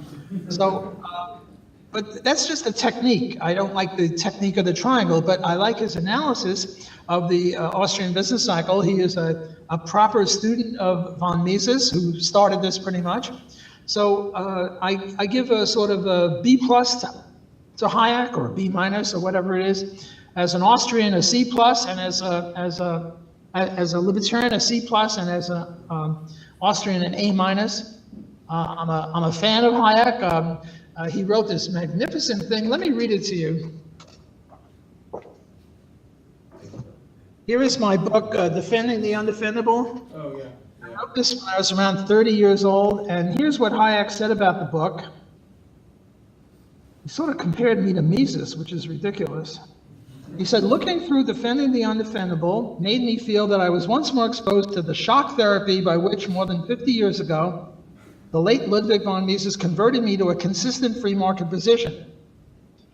So, but that's just a technique. I don't like the technique of the triangle, but I like his analysis of the Austrian business cycle. He is a proper student of von Mises, who started this pretty much. So I give a sort of a B+ to Hayek, or B- or whatever it is. As an Austrian, a C+, and as a libertarian, a C+, and as an Austrian, an A-. I'm a fan of Hayek. He wrote this magnificent thing. Let me read it to you. Here is my book, Defending the Undefendable. Oh, yeah. I wrote this when I was around 30 years old, and here's what Hayek said about the book. He sort of compared me to Mises, which is ridiculous. He said, looking through Defending the Undefendable made me feel that I was once more exposed to the shock therapy by which, more than 50 years ago, the late Ludwig von Mises converted me to a consistent free market position.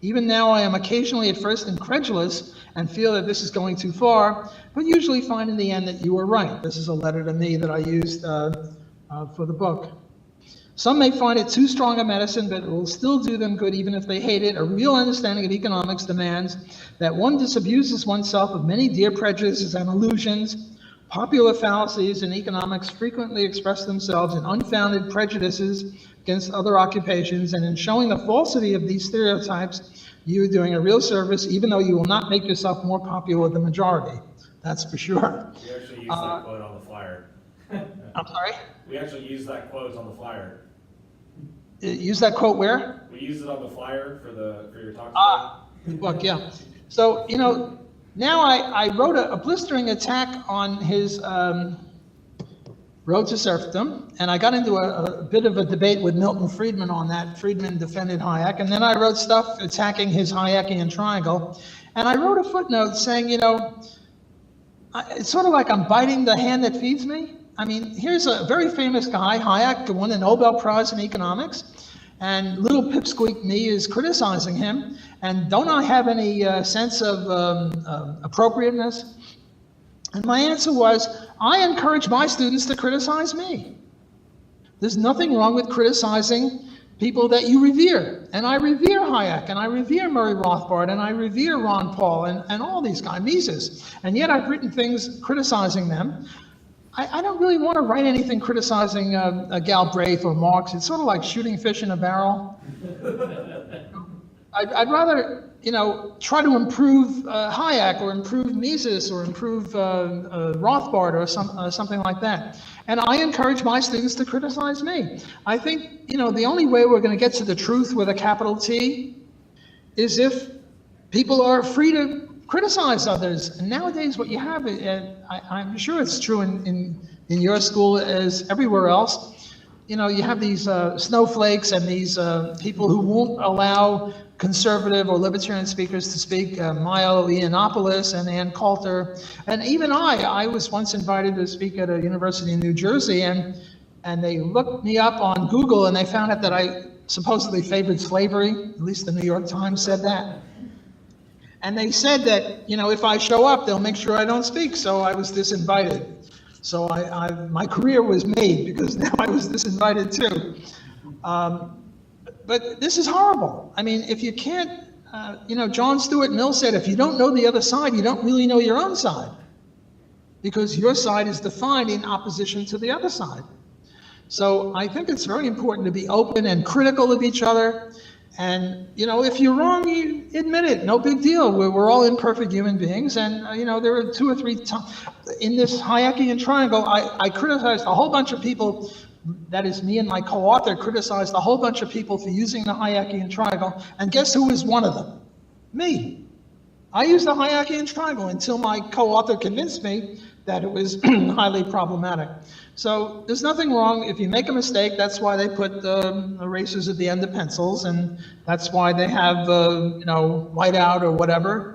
Even now, I am occasionally at first incredulous and feel that this is going too far, but usually find in the end that you were right. This is a letter to me that I used for the book. Some may find it too strong a medicine, but it will still do them good even if they hate it. A real understanding of economics demands that one disabuses oneself of many dear prejudices and illusions. Popular fallacies in economics frequently express themselves in unfounded prejudices against other occupations, and in showing the falsity of these stereotypes, you are doing a real service, even though you will not make yourself more popular with the majority. That's for sure. We actually used that quote on the flyer. I'm sorry? We actually used that quote on the flyer. Use that quote where? We used it on the flyer for your talk. Book, yeah. So, now I wrote a blistering attack on his Road to Serfdom, and I got into a bit of a debate with Milton Friedman on that. Friedman defended Hayek, and then I wrote stuff attacking his Hayekian triangle, and I wrote a footnote saying, it's sort of like I'm biting the hand that feeds me. I mean, here's a very famous guy, Hayek, who won the Nobel Prize in economics, and little pipsqueak me is criticizing him, and don't I have any sense of appropriateness? And my answer was, I encourage my students to criticize me. There's nothing wrong with criticizing people that you revere. And I revere Hayek, and I revere Murray Rothbard, and I revere Ron Paul, and all these guys, Mises. And yet I've written things criticizing them. I don't really want to write anything criticizing Galbraith or Marx. It's sort of like shooting fish in a barrel. I'd rather, try to improve Hayek or improve Mises or improve Rothbard or something like that. And I encourage my students to criticize me. I think, the only way we're going to get to the truth with a capital T is if people are free to criticize others. And nowadays what you have, I'm sure it's true in your school as everywhere else, you have these snowflakes and these people who won't allow conservative or libertarian speakers to speak, Milo Yiannopoulos and Ann Coulter. And even I was once invited to speak at a university in New Jersey, and they looked me up on Google and they found out that I supposedly favored slavery. At least the New York Times said that. And they said that, if I show up, they'll make sure I don't speak. So I was disinvited. So my career was made because now I was disinvited too. But this is horrible. I mean, if you can't, John Stuart Mill said, if you don't know the other side, you don't really know your own side, because your side is defined in opposition to the other side. So I think it's very important to be open and critical of each other. And, if you're wrong, you admit it. No big deal. We're all imperfect human beings. And, there are 2 or 3 times in this Hayekian triangle, I criticized a whole bunch of people. That is, me and my co-author criticized a whole bunch of people for using the Hayekian triangle. And guess who was one of them? Me. I used the Hayekian triangle until my co-author convinced me that it was highly problematic. So there's nothing wrong if you make a mistake. That's why they put erasers at the end of pencils, and that's why they have whiteout or whatever.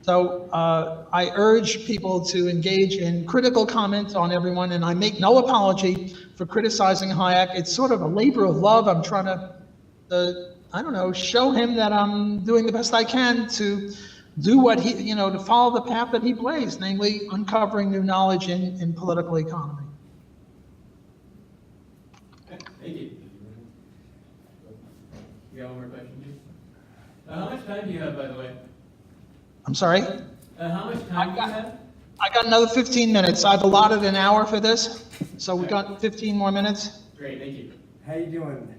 So I urge people to engage in critical comments on everyone, and I make no apology for criticizing Hayek. It's sort of a labor of love. I'm trying to, show him that I'm doing the best I can to do what he, to follow the path that he blazed, namely uncovering new knowledge in political economy. Okay, thank you. You got one more question, please? How much time do you have, by the way? I'm sorry? How much time do you have? I got another 15 minutes. I've allotted an hour for this, so we got 15 more minutes. Great, thank you. How you doing?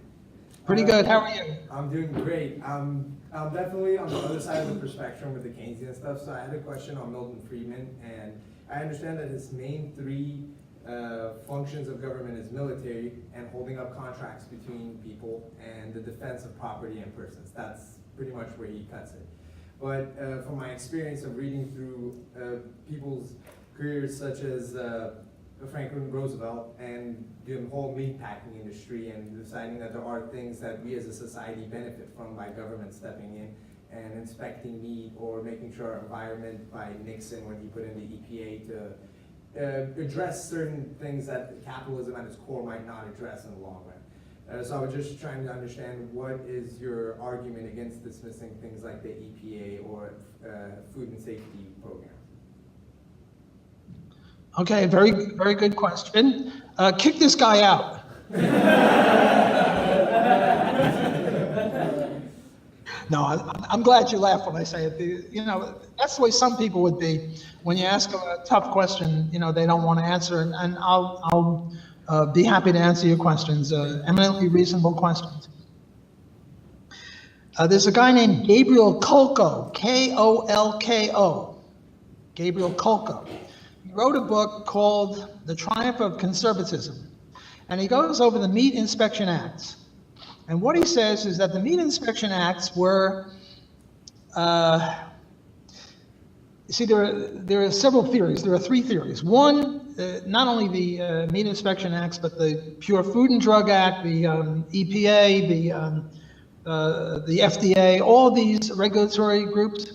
Pretty good. How are you? I'm doing great. I'm definitely on the other side of the spectrum with the Keynesian stuff. So I had a question on Milton Friedman, and I understand that his main 3 functions of government is military and holding up contracts between people and the defense of property and persons. That's pretty much where he cuts it. But from my experience of reading through people's careers such as Franklin Roosevelt and the whole meatpacking industry, and deciding that there are things that we as a society benefit from by government stepping in and inspecting meat, or making sure our environment by Nixon when he put in the EPA to address certain things that capitalism at its core might not address in the long run. So I was just trying to understand, what is your argument against dismissing things like the EPA or food and safety program? Okay, very, very good question. Kick this guy out. No, I'm glad you laugh when I say it. That's the way some people would be. When you ask them a tough question, they don't want to answer, and I'll be happy to answer your questions, eminently reasonable questions. There's a guy named Gabriel Kolko, K-O-L-K-O, Gabriel Kolko. He wrote a book called The Triumph of Conservatism, and he goes over the Meat Inspection Acts. And what he says is that the Meat Inspection Acts were, there are several theories. There are 3 theories. One, not only the Meat Inspection Acts, but the Pure Food and Drug Act, the EPA, the FDA, all these regulatory groups.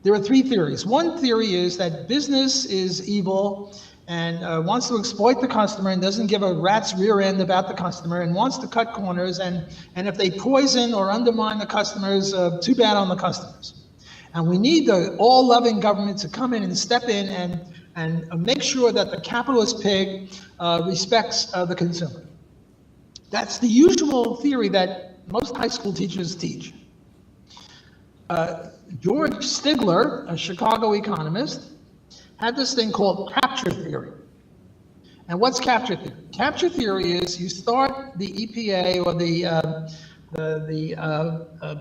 There are 3 theories. One theory is that business is evil and wants to exploit the customer and doesn't give a rat's rear end about the customer and wants to cut corners, and if they poison or undermine the customers, too bad on the customers. And we need the all-loving government to come in and step in and make sure that the capitalist pig respects the consumer. That's the usual theory that most high school teachers teach. George Stigler, a Chicago economist, had this thing called capture theory. And what's capture theory? Capture theory is you start the EPA or the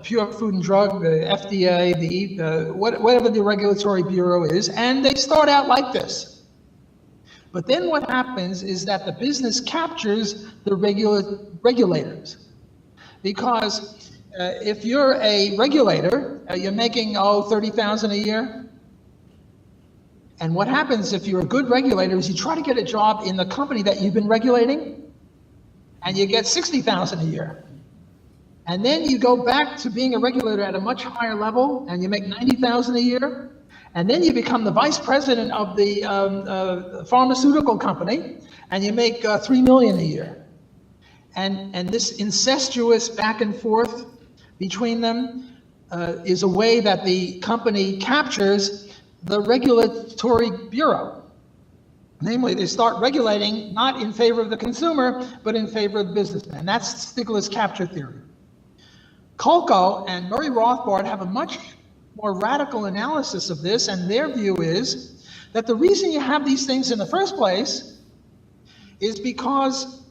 Pure Food and Drug, the FDA, whatever the regulatory bureau is, and they start out like this. But then what happens is that the business captures the regulators. Because if you're a regulator, you're making, $30,000 a year. And what happens if you're a good regulator is you try to get a job in the company that you've been regulating. and you get 60,000 a year. And then you go back to being a regulator at a much higher level, and you make 90,000 a year, and then you become the vice president of the pharmaceutical company, and you make 3 million a year. And this incestuous back and forth between them is a way that the company captures the regulatory bureau. Namely, they start regulating not in favor of the consumer, but in favor of the businessman. That's Stigler's capture theory. Kolko and Murray Rothbard have a much more radical analysis of this, and their view is that the reason you have these things in the first place is because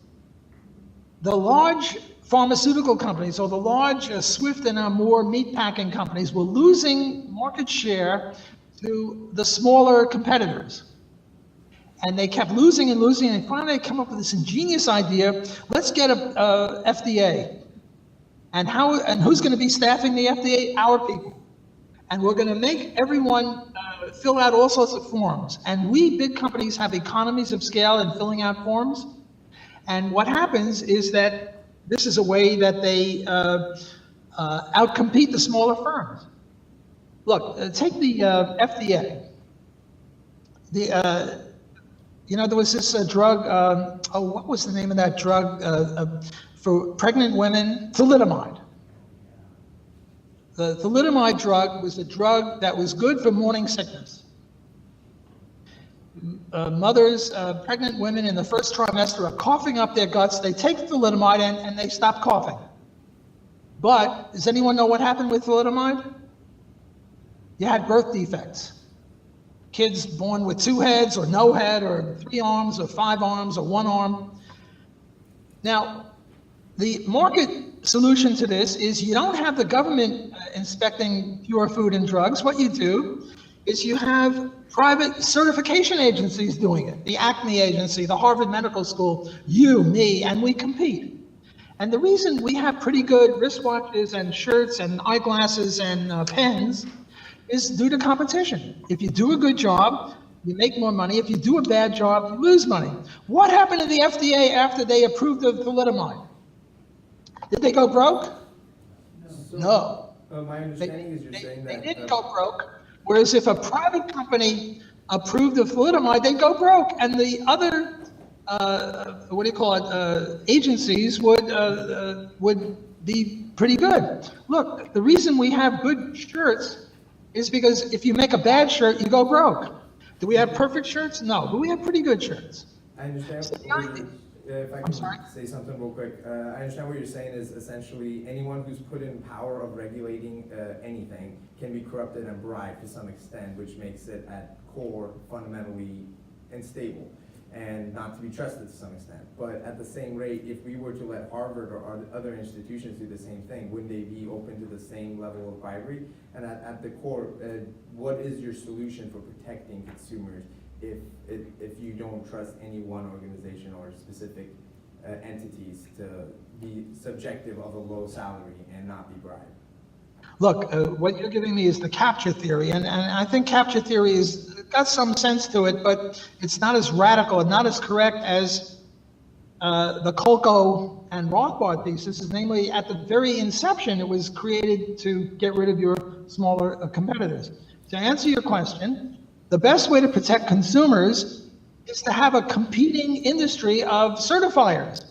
the large pharmaceutical companies, or the large Swift and Amour meatpacking companies, were losing market share to the smaller competitors. And they kept losing and losing, and finally they come up with this ingenious idea: let's get a FDA. And who's going to be staffing the FDA? Our people. And we're going to make everyone fill out all sorts of forms. And we big companies have economies of scale in filling out forms. And what happens is that this is a way that they outcompete the smaller firms. Look, take the FDA. There was this drug, what was the name of that drug for pregnant women? Thalidomide. The thalidomide drug was a drug that was good for morning sickness. Mothers, pregnant women in the first trimester are coughing up their guts. They take thalidomide and they stop coughing. But does anyone know what happened with thalidomide? You had birth defects. Kids born with 2 heads or no head or 3 arms or 5 arms or 1 arm. Now, the market solution to this is you don't have the government inspecting pure food and drugs. What you do is you have private certification agencies doing it. The Acme Agency, the Harvard Medical School, you, me, and we compete. And the reason we have pretty good wristwatches and shirts and eyeglasses and pens is due to competition. If you do a good job, you make more money. If you do a bad job, you lose money. What happened to the FDA after they approved of thalidomide? Did they go broke? No. My understanding is you're saying that they didn't go broke. Whereas if a private company approved of thalidomide, they'd go broke, and the other agencies would be pretty good. Look, the reason we have good shirts is because if you make a bad shirt, you go broke. Do we have perfect shirts? No, but we have pretty good shirts. I understand. If I can say something real quick, I understand what you're saying is essentially anyone who's put in power of regulating anything can be corrupted and bribed to some extent, which makes it at core fundamentally unstable and not to be trusted to some extent. But at the same rate, if we were to let Harvard or other institutions do the same thing, wouldn't they be open to the same level of bribery? And at the core, what is your solution for protecting consumers if you don't trust any one organization or specific entities to be subjective of a low salary and not be bribed? Look, what you're giving me is the capture theory, and I think capture theory has got some sense to it, but it's not as radical and not as correct as the Kolko and Rothbard thesis. Is namely, at the very inception, it was created to get rid of your smaller competitors. To answer your question, the best way to protect consumers is to have a competing industry of certifiers.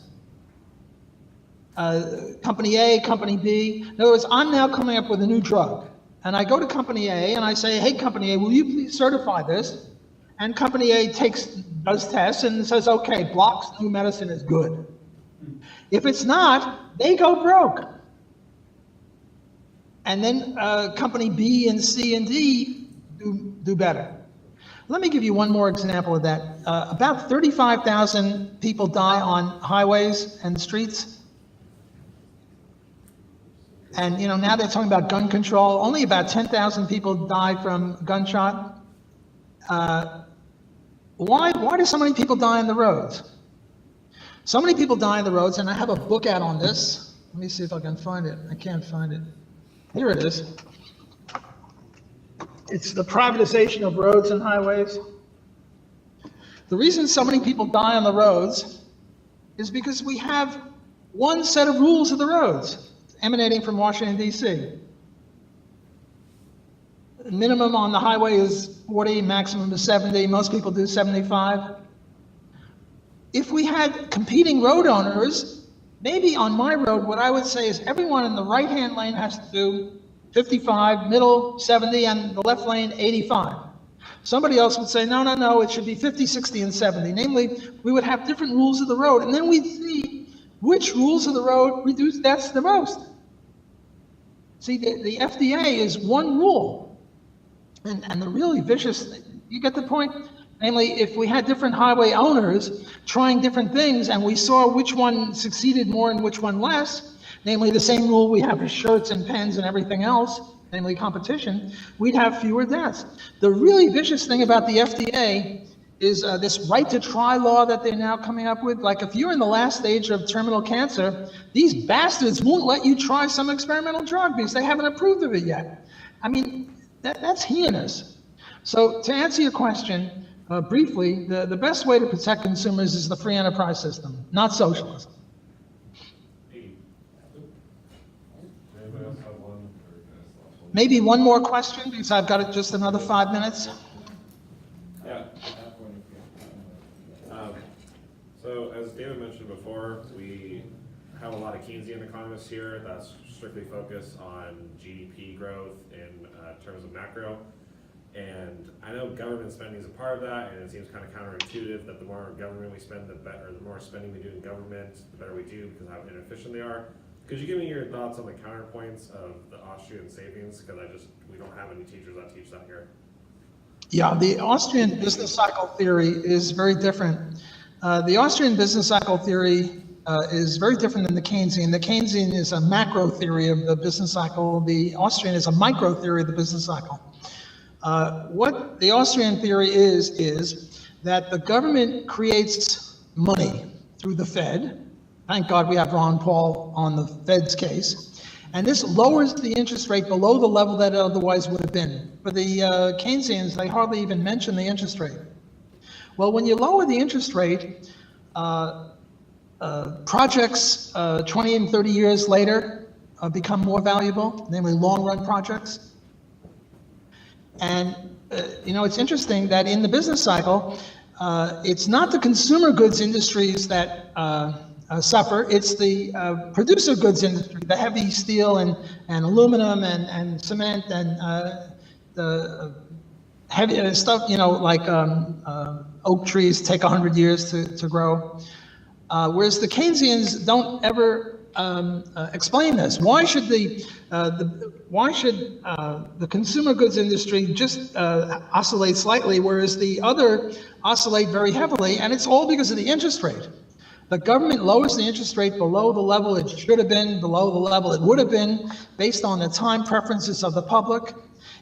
Company A, Company B. In other words, I'm now coming up with a new drug. And I go to Company A and I say, hey, Company A, will you please certify this? And Company A does tests and says, okay, Block's new medicine is good. If it's not, they go broke. And then Company B and C and D do better. Let me give you one more example of that. About 35,000 people die on highways and streets. And now they're talking about gun control. Only about 10,000 people die from gunshot. Why do so many people die on the roads? So many people die on the roads, and I have a book out on this. Let me see if I can find it. I can't find it. Here it is. It's the privatization of roads and highways. The reason so many people die on the roads is because we have one set of rules of the roads emanating from Washington, D.C. Minimum on the highway is 40, maximum is 70. Most people do 75. If we had competing road owners, maybe on my road, what I would say is everyone in the right-hand lane has to do 55, middle 70, and the left lane 85. Somebody else would say, no, no, no, it should be 50, 60, and 70. Namely, we would have different rules of the road, and then we'd see which rules of the road reduce deaths the most. See, the FDA is one rule. And the really vicious, you get the point? Namely, if we had different highway owners trying different things and we saw which one succeeded more and which one less, namely the same rule we have for shirts and pens and everything else, namely competition, we'd have fewer deaths. The really vicious thing about the FDA is this right to try law that they're now coming up with. Like if you're in the last stage of terminal cancer, these bastards won't let you try some experimental drug because they haven't approved of it yet. I mean, that's heinous. So to answer your question, briefly, the best way to protect consumers is the free enterprise system, not socialism. Maybe one more question, because I've got just another 5 minutes. Yeah. So as David mentioned before, we have a lot of Keynesian economists here that's strictly focused on GDP growth in terms of macro. And I know government spending is a part of that, and it seems kind of counterintuitive that the more government we spend, the better, the more spending we do in government, the better we do because of how inefficient they are. Could you give me your thoughts on the counterpoints of the Austrian savings? Because we don't have any teachers that teach that here. Yeah, the Austrian business cycle theory is very different. The Austrian business cycle theory is very different than the Keynesian. The Keynesian is a macro theory of the business cycle. The Austrian is a micro theory of the business cycle. What the Austrian theory is that the government creates money through the Fed. Thank God we have Ron Paul on the Fed's case. And this lowers the interest rate below the level that it otherwise would have been. For the Keynesians, they hardly even mention the interest rate. Well, when you lower the interest rate, projects 20 and 30 years later become more valuable, namely long-run projects. And, it's interesting that in the business cycle, it's not the consumer goods industries that suffer, it's the producer goods industry, the heavy steel and aluminum and cement and the heavy stuff, like oak trees take 100 years to grow. Whereas the Keynesians don't ever explain this. Why should the consumer goods industry just oscillate slightly, whereas the other oscillate very heavily? And it's all because of the interest rate. The government lowers the interest rate below the level it should have been, below the level it would have been, based on the time preferences of the public.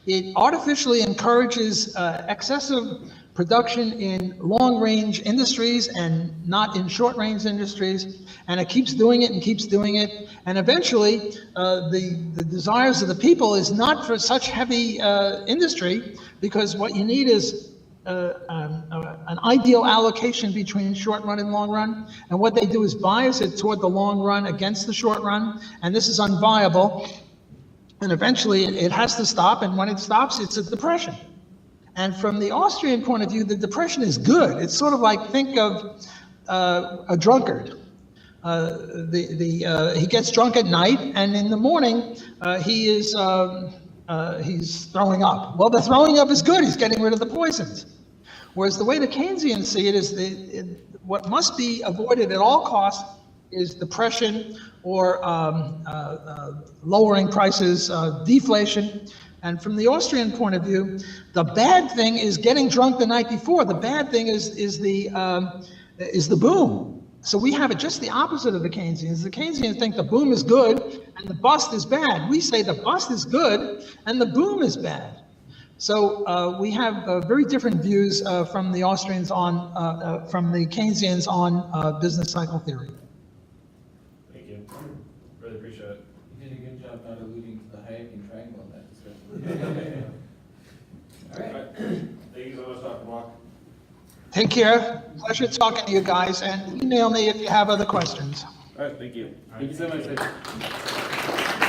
It artificially encourages excessive production in long-range industries and not in short-range industries, and it keeps doing it and keeps doing it. And eventually, the desires of the people is not for such heavy industry, because what you need is an ideal allocation between short run and long run. And what they do is bias it toward the long run against the short run, and this is unviable. And eventually, it has to stop, and when it stops, it's a depression. And from the Austrian point of view, the depression is good. It's sort of like, think of a drunkard. He gets drunk at night, and in the morning, he's throwing up. Well, the throwing up is good. He's getting rid of the poisons. Whereas the way the Keynesians see it is what must be avoided at all costs is depression or lowering prices, deflation. And from the Austrian point of view, the bad thing is getting drunk the night before. The bad thing is the boom. So we have it just the opposite of the Keynesians. The Keynesians think the boom is good and the bust is bad. We say the bust is good and the boom is bad. So we have very different views from the Austrians from the Keynesians on business cycle theory. Thank you. Really appreciate it. You did a good job not alluding to the Hayekian triangle in that discussion. All right. Thank you so much, Dr. Mock. Take care. Pleasure talking to you guys, and email me if you have other questions. All right, thank you. All right, Thank you so much.